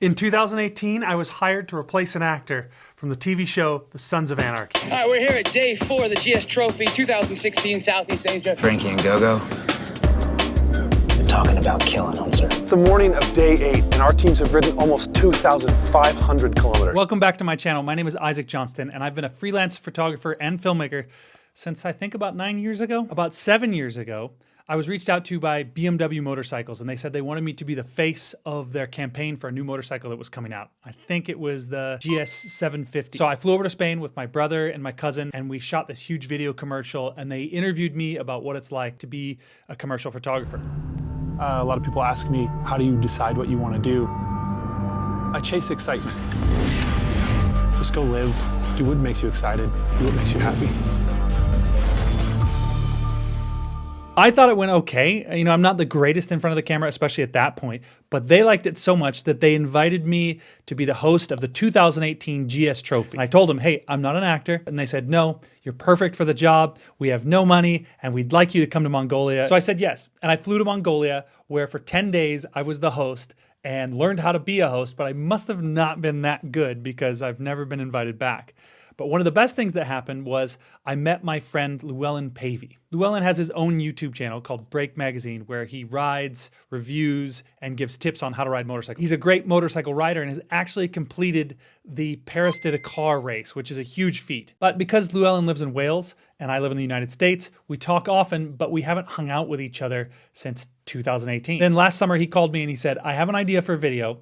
In 2018, I was hired to replace an actor from the TV show The Sons of Anarchy. All right, we're here at day 4 of the GS Trophy 2016 Southeast Asia. Frankie and Go-Go. They're talking about killing them, sir. It's the morning of day 8, and our teams have ridden almost 2,500 kilometers. Welcome back to my channel. My name is Isaac Johnston, and I've been a freelance photographer and filmmaker since I think about 9 years ago. About 7 years ago, I was reached out to by BMW Motorcycles, and they said they wanted me to be the face of their campaign for a new motorcycle that was coming out. I think it was the GS 750. So I flew over to Spain with my brother and my cousin, and we shot this huge video commercial, and they interviewed me about what it's like to be a commercial photographer. A lot of people ask me, how do you decide what you want to do? I chase excitement. Just go live, do what makes you excited, do what makes you happy. I thought it went okay. You know, I'm not the greatest in front of the camera, especially at that point, but they liked it so much that they invited me to be the host of the 2018 GS Trophy. And I told them, hey, I'm not an actor. And they said, no, you're perfect for the job. We have no money and we'd like you to come to Mongolia. So I said yes. And I flew to Mongolia, where for 10 days I was the host and learned how to be a host, but I must have not been that good because I've never been invited back. But one of the best things that happened was I met my friend Llewellyn Pavey. Llewellyn has his own YouTube channel called Break Magazine, where he rides, reviews, and gives tips on how to ride motorcycles. He's a great motorcycle rider and has actually completed the Paris to Dakar race, which is a huge feat. But because Llewellyn lives in Wales and I live in the United States, we talk often, but we haven't hung out with each other since 2018. Then last summer he called me and he said, I have an idea for a video,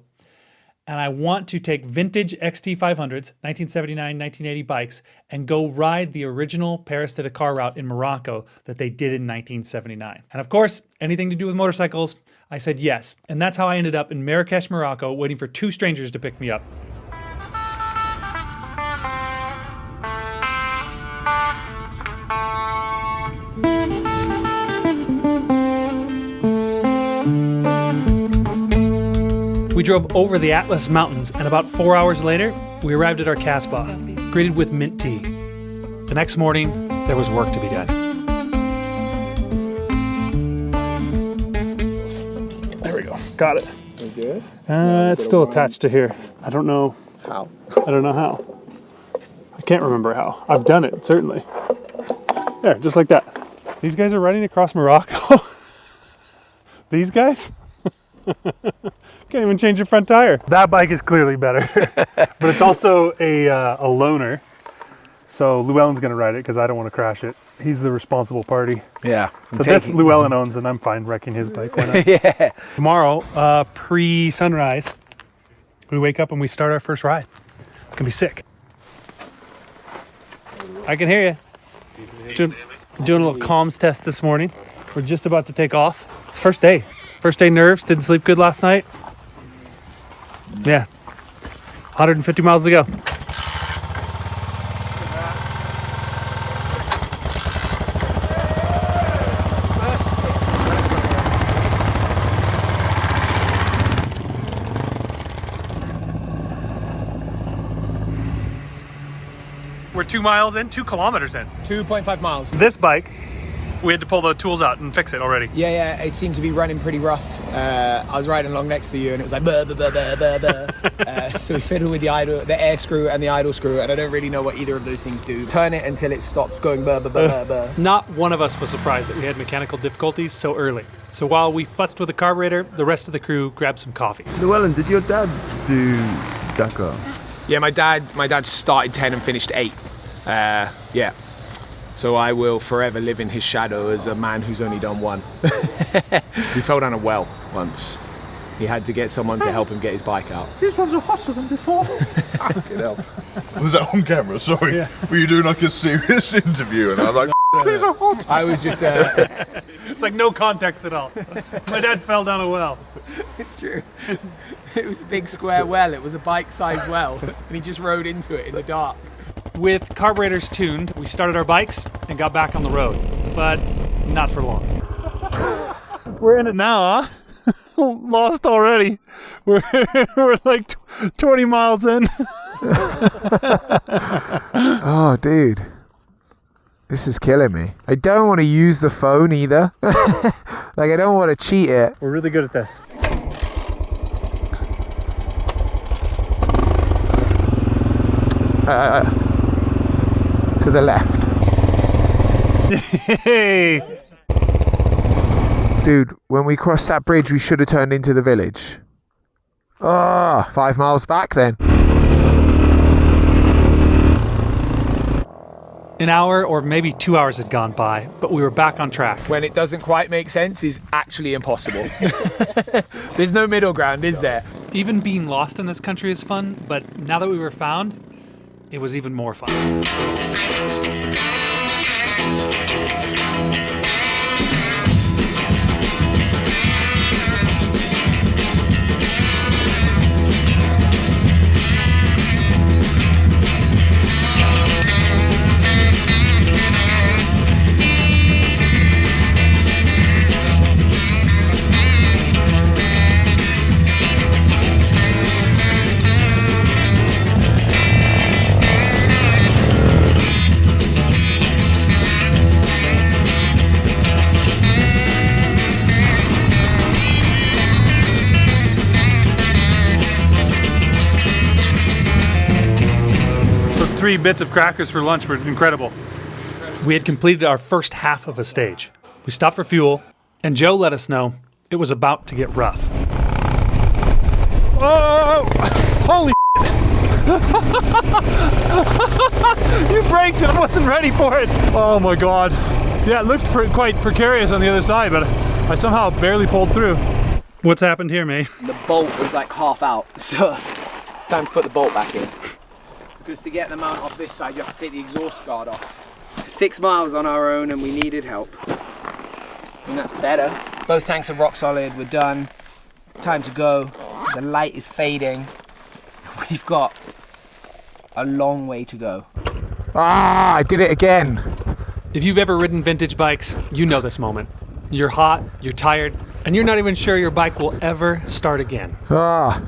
and I want to take vintage XT500s, 1979, 1980 bikes, and go ride the original Paris to Dakar route in Morocco that they did in 1979. And of course, anything to do with motorcycles, I said yes. And that's how I ended up in Marrakesh, Morocco, waiting for two strangers to pick me up. We drove over the Atlas Mountains, and about 4 hours later, we arrived at our Casbah, greeted with mint tea. The next morning, there was work to be done. There we go. Got it. You good? It's still attached to here. I don't know. How? I don't know how. I can't remember how. I've done it, certainly. There, just like that. These guys are riding across Morocco. These guys? Can't even change your front tire. That bike is clearly better, but it's also a loaner. So Llewellyn's gonna ride it because I don't want to crash it. He's the responsible party. Yeah. So this Llewellyn owns, and I'm fine wrecking his bike. Why not? Yeah. Tomorrow, pre-sunrise, we wake up and we start our first ride. It's gonna be sick. I can hear you. Doing a little comms test this morning. We're just about to take off. It's first day. First day nerves. Didn't sleep good last night. Yeah. 150 miles to go. We're 2 miles in, 2 kilometers in. 2.5 miles. This bike, we had to pull the tools out and fix it already. Yeah, it seemed to be running pretty rough. I was riding along next to you and it was like burr, burr, burr, burr, burr. So we fiddled with the air screw and the idle screw, and I don't really know what either of those things do. Turn it until it stops going burr, burr, burr, burr, burr. Not one of us was surprised that we had mechanical difficulties so early. So while we futzed with the carburetor, the rest of the crew grabbed some coffees. Llewellyn, did your dad do Dakar? Yeah, my dad started 10 and finished 8. Yeah. So I will forever live in his shadow as a man who's only done 1. He fell down a well once. He had to get someone to help him get his bike out. These ones are hotter than before. Was that on camera? Sorry. Yeah. Were you doing like a serious interview? And I was like, These are hot. I was just, It's like no context at all. My dad fell down a well. It's true. It was a big square well. It was a bike-sized well, and he just rode into it in the dark. With carburetors tuned, we started our bikes and got back on the road, but not for long. We're in it now, huh? Lost already. We're like 20 miles in. Oh, dude. This is killing me. I don't want to use the phone either. Like, I don't want to cheat it. We're really good at this. To the left. Hey! Dude, when we crossed that bridge, we should have turned into the village. Ah, 5 miles back then. An hour or maybe 2 hours had gone by, but we were back on track. When it doesn't quite make sense is actually impossible. There's no middle ground, is there? Even being lost in this country is fun, but now that we were found, it was even more fun. Those 3 bits of crackers for lunch were incredible. We had completed our first half of a stage. We stopped for fuel, and Joe let us know it was about to get rough. Oh! Holy You braked it. I wasn't ready for it. Oh my god. Yeah, it looked quite precarious on the other side, but I somehow barely pulled through. What's happened here, May? The bolt was like half out, so it's time to put the bolt back in. Because to get the mount off this side, you have to take the exhaust guard off. 6 miles on our own and we needed help. And that's better. Both tanks are rock solid, we're done. Time to go. The light is fading. We've got a long way to go. Ah, I did it again. If you've ever ridden vintage bikes, you know this moment. You're hot, you're tired, and you're not even sure your bike will ever start again. Ah.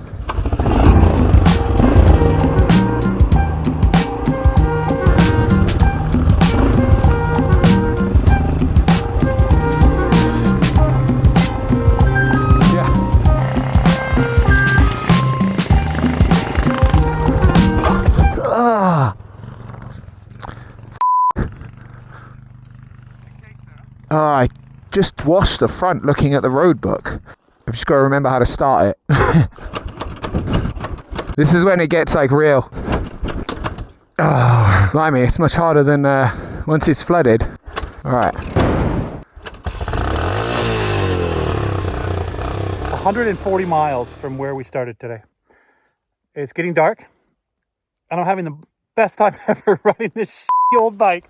I just washed the front looking at the road book. I've just got to remember how to start it. This is when it gets like real. Oh, blimey, it's much harder than once it's flooded. Alright. 140 miles from where we started today. It's getting dark, and I'm having the best time ever riding this old bike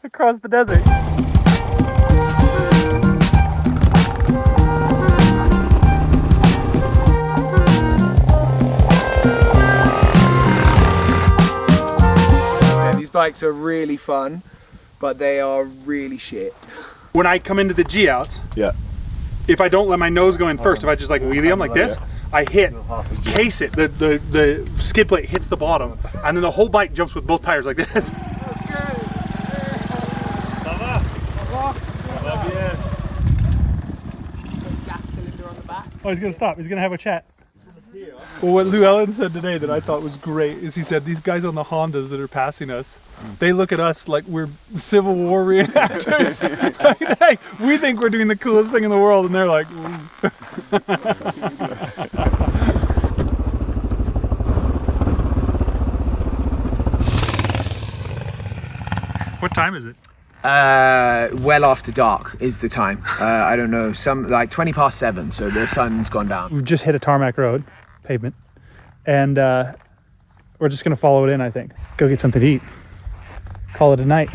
across the desert. Yeah, these bikes are really fun, but they are really shit. When I come into the G-outs, if I don't let my nose go in first, if I just like wheelie them like this, I case it, the skid plate hits the bottom, and then the whole bike jumps with both tires like this. Oh, he's gonna stop. He's gonna have a chat. Well, what Lou Ellen said today that I thought was great is he said these guys on the Hondas that are passing us, they look at us like we're Civil War reenactors. Like, we think we're doing the coolest thing in the world, and they're like, What time is it? Well after dark is the time. I don't know, some like 20 past 7, so the sun's gone down. We've just hit a tarmac road, pavement, and we're just gonna follow it in, I think. Go get something to eat. Call it a night.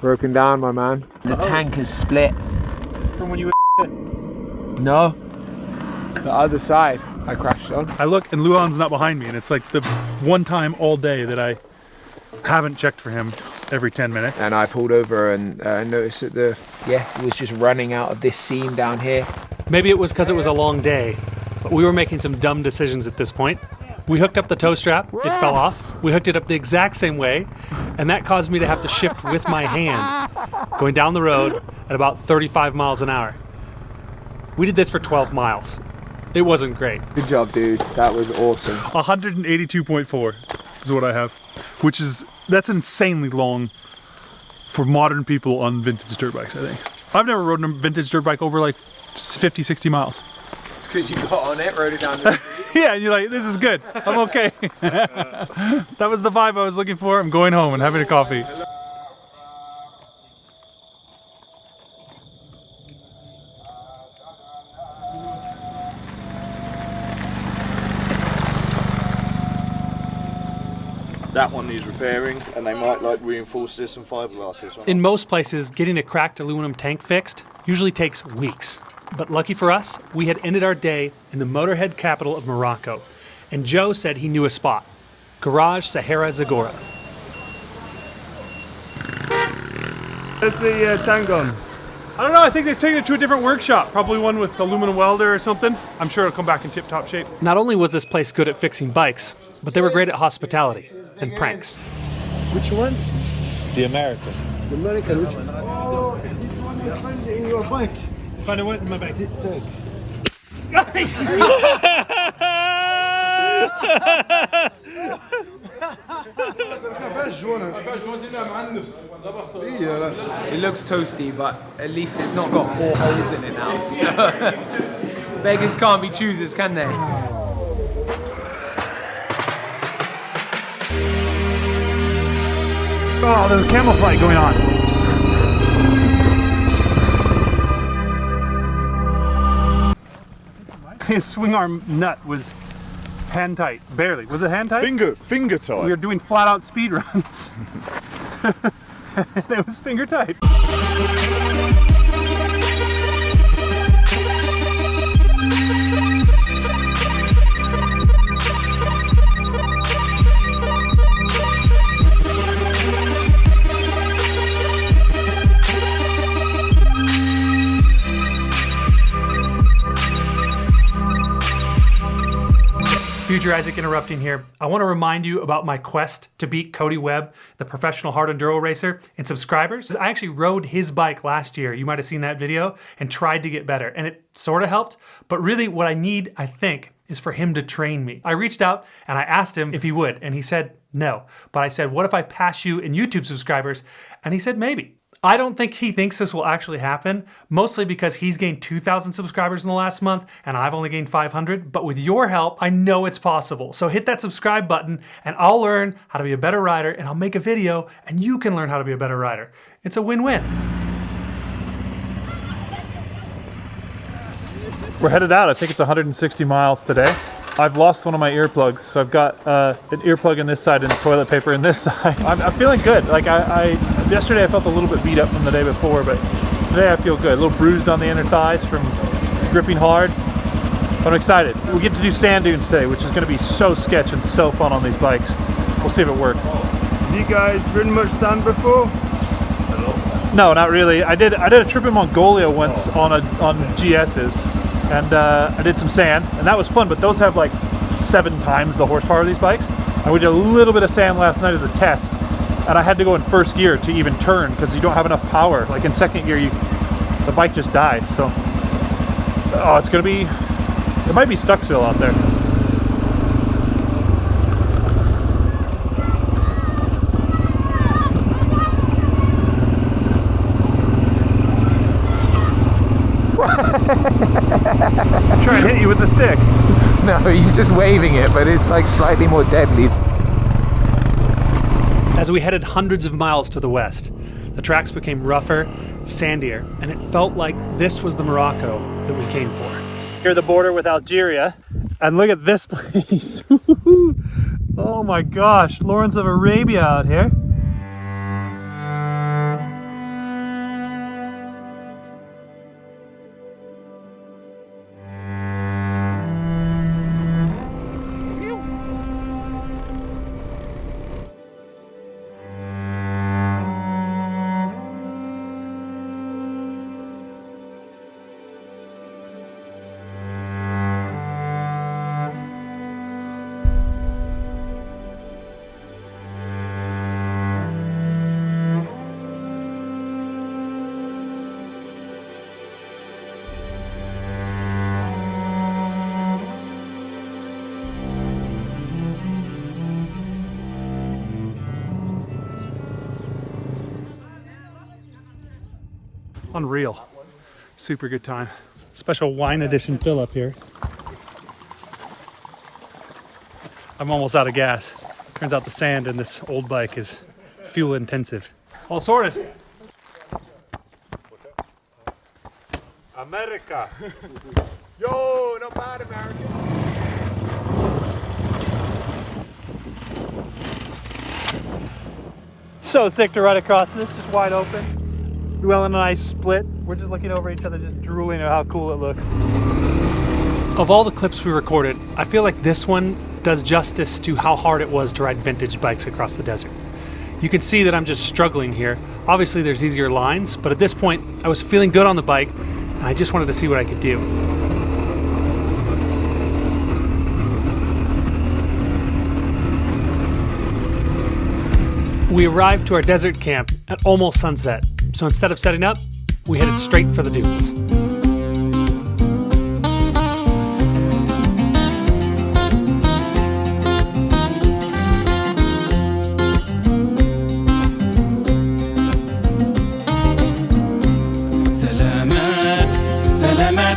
Broken down, my man. The tank is split. From when you No. The other side I crashed on. I look and Luan's not behind me, and it's like the one time all day that I haven't checked for him every 10 minutes. And I pulled over and noticed that it was just running out of this seam down here. Maybe it was because it was a long day, but we were making some dumb decisions at this point. We hooked up the tow strap, it fell off. We hooked it up the exact same way, and that caused me to have to shift with my hand, going down the road at about 35 miles an hour. We did this for 12 miles. It wasn't great. Good job, dude. That was awesome. 182.4 is what I have, which is, that's insanely long for modern people on vintage dirt bikes, I think. I've never rode a vintage dirt bike over like 50, 60 miles. It's because you got on it, rode it down the street. Yeah, and you're like, this is good. I'm okay. That was the vibe I was looking for. I'm going home and having a coffee. That one needs repairing, and they might like reinforce this and fiberglass this one. In most places, getting a cracked aluminum tank fixed usually takes weeks. But lucky for us, we had ended our day in the motorhead capital of Morocco. And Joe said he knew a spot. Garage Sahara Zagora. Where's the tank gone? I don't know, I think they've taken it to a different workshop. Probably one with aluminum welder or something. I'm sure it'll come back in tip-top shape. Not only was this place good at fixing bikes, but they were great at hospitality and pranks. Which one? The American. The American, which one? Oh, this one you find in your bike. Find what in my bag? Take. It looks toasty, but at least it's not got 4 holes in it now. So beggars can't be choosers, can they? Oh, there's a camel fight going on. His swing arm nut was hand tight, barely. Was it hand tight? Finger tight. We were doing flat out speed runs. It was finger tight. Future Isaac interrupting here. I want to remind you about my quest to beat Cody Webb, the professional hard enduro racer, in subscribers. I actually rode his bike last year. You might have seen that video, and tried to get better. And it sort of helped. But really what I need, I think, is for him to train me. I reached out and I asked him if he would, and he said no. But I said, what if I pass you in YouTube subscribers? And he said maybe. I don't think he thinks this will actually happen, mostly because he's gained 2,000 subscribers in the last month and I've only gained 500, but with your help, I know it's possible. So hit that subscribe button and I'll learn how to be a better rider, and I'll make a video and you can learn how to be a better rider. It's a win-win. We're headed out. I think it's 160 miles today. I've lost one of my earplugs, so I've got an earplug in this side and toilet paper in this side. I'm feeling good. Like yesterday I felt a little bit beat up from the day before, but today I feel good. A little bruised on the inner thighs from gripping hard. But I'm excited. We get to do sand dunes today, which is going to be so sketch and so fun on these bikes. We'll see if it works. Have you guys ridden much sand before? No, not really. I did a trip in Mongolia once on GS's. And I did some sand, and that was fun, but those have like 7 times the horsepower of these bikes. And we did a little bit of sand last night as a test, and I had to go in first gear to even turn because you don't have enough power. Like in second gear, the bike just died. So, oh, it's gonna be, it might be stuck still out there. Try and hit you with the stick. No, he's just waving it, but it's like slightly more deadly. As we headed hundreds of miles to the west, the tracks became rougher, sandier, and it felt like this was the Morocco that we came for. Near the border with Algeria, and look at this place. Oh my gosh, Lawrence of Arabia out here. Unreal. Super good time. Special wine edition fill up here. I'm almost out of gas. Turns out the sand in this old bike is fuel intensive. All sorted. America. Yo, not bad, American. So sick to ride across this, just wide open. Llewellyn and I split. We're just looking over each other, just drooling at how cool it looks. Of all the clips we recorded, I feel like this one does justice to how hard it was to ride vintage bikes across the desert. You can see that I'm just struggling here. Obviously there's easier lines, but at this point I was feeling good on the bike and I just wanted to see what I could do. We arrived to our desert camp at almost sunset, so instead of setting up, we headed straight for the dunes.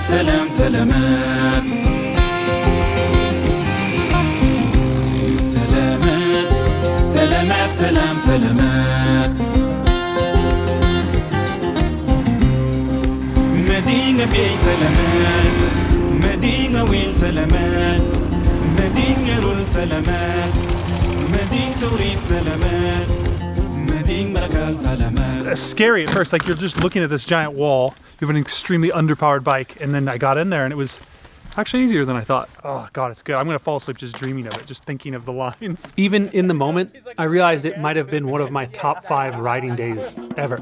سلام سلامات سلامات سلامات سلام سلامات مدينة بيع سلامات مدينة ويل سلامات مدينة رول سلامات مدينة توريد سلامات مدينة مركال سلامات. It's scary at first, like you're just looking at this giant wall. You have an extremely underpowered bike, and then I got in there and it was actually easier than I thought. Oh God, it's good. I'm gonna fall asleep just dreaming of it, just thinking of the lines. Even in the moment, I realized it might have been one of my top 5 riding days ever.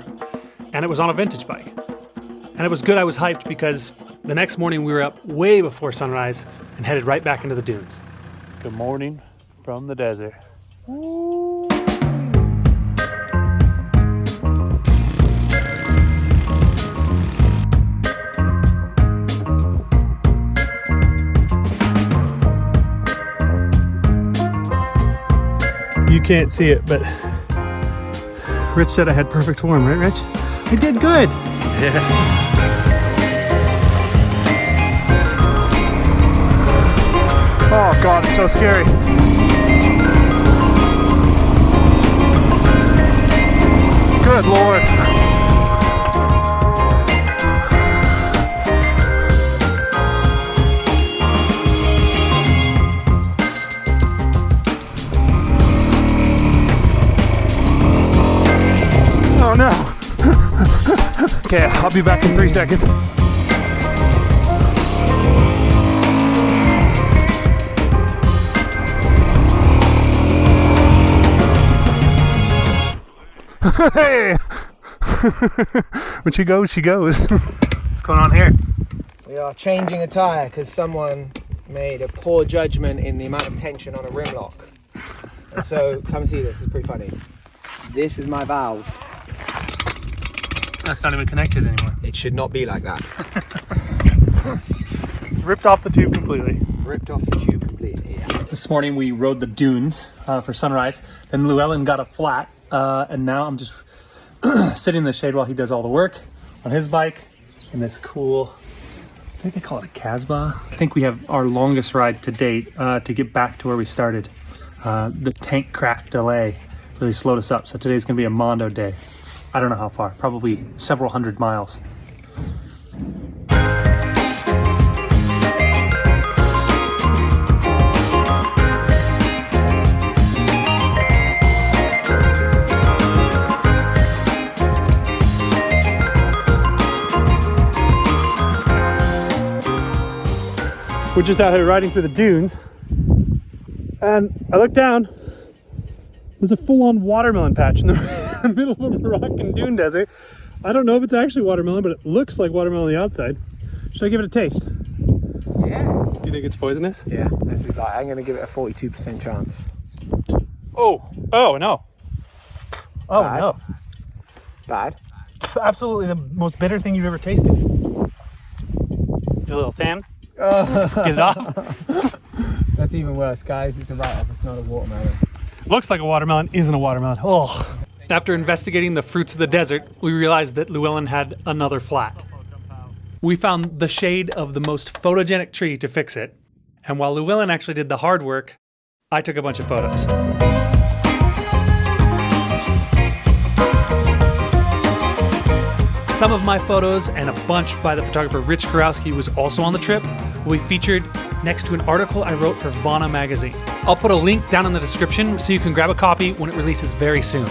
And it was on a vintage bike. And it was good I was hyped because the next morning we were up way before sunrise and headed right back into the dunes. Good morning from the desert. You can't see it, but Rich said I had perfect form, right, Rich? I did good. Yeah. Oh God, it's so scary. Good Lord. Oh no. Okay, I'll be back in 3 seconds. Hey! When she goes, she goes. What's going on here? We are changing a tyre because someone made a poor judgment in the amount of tension on a rim lock. And so, come and see this, it's pretty funny. This is my valve. That's not even connected anymore. It should not be like that. It's ripped off the tube completely. Ripped off the tube completely, yeah. This morning we rode the dunes for sunrise. Then Llewellyn got a flat, and now I'm just sitting in the shade while he does all the work on his bike in this cool, I think they call it a Casbah. I think we have our longest ride to date to get back to where we started. The tank crack delay really slowed us up, so today's gonna be a Mondo day. I don't know how far, probably several hundred miles. We're just out here riding through the dunes, and I look down, there's a full-on watermelon patch in the middle of a Moroccan dune desert. I don't know if it's actually watermelon, but it looks like watermelon on the outside. Should I give it a taste? Yeah. Do you think it's poisonous? Yeah, this is like, I'm going to give it a 42% chance. Oh no. Oh Bad. no. Bad? It's absolutely the most bitter thing you've ever tasted. Your little fan. Get it off. That's even worse, guys. It's a write-off. It's not a watermelon. Looks like a watermelon, isn't a watermelon. Oh. After investigating the fruits of the desert, we realized that Llewellyn had another flat. We found the shade of the most photogenic tree to fix it, and while Llewellyn actually did the hard work, I took a bunch of photos. Some of my photos and a bunch by the photographer Rich Kurowski, who was also on the trip, will be featured next to an article I wrote for Vana magazine. I'll put a link down in the description so you can grab a copy when it releases very soon.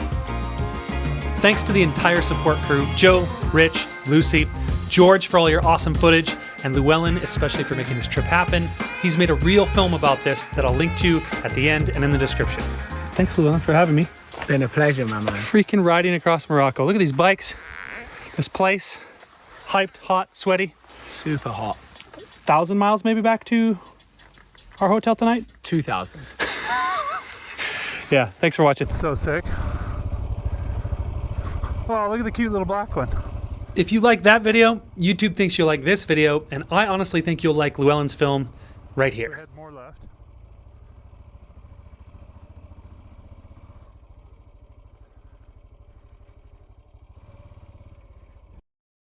Thanks to the entire support crew, Joe, Rich, Lucy, George for all your awesome footage, and Llewellyn especially for making this trip happen. He's made a real film about this that I'll link to at the end and in the description. Thanks, Llewellyn, for having me. It's been a pleasure, my man. Freaking riding across Morocco. Look at these bikes. This place, hyped, hot, sweaty. Super hot. 1,000 miles maybe back to our hotel tonight? 2,000. Yeah, thanks for watching. So sick. Wow, look at the cute little black one. If you like that video, YouTube thinks you'll like this video, and I honestly think you'll like Llewellyn's film right here. More left.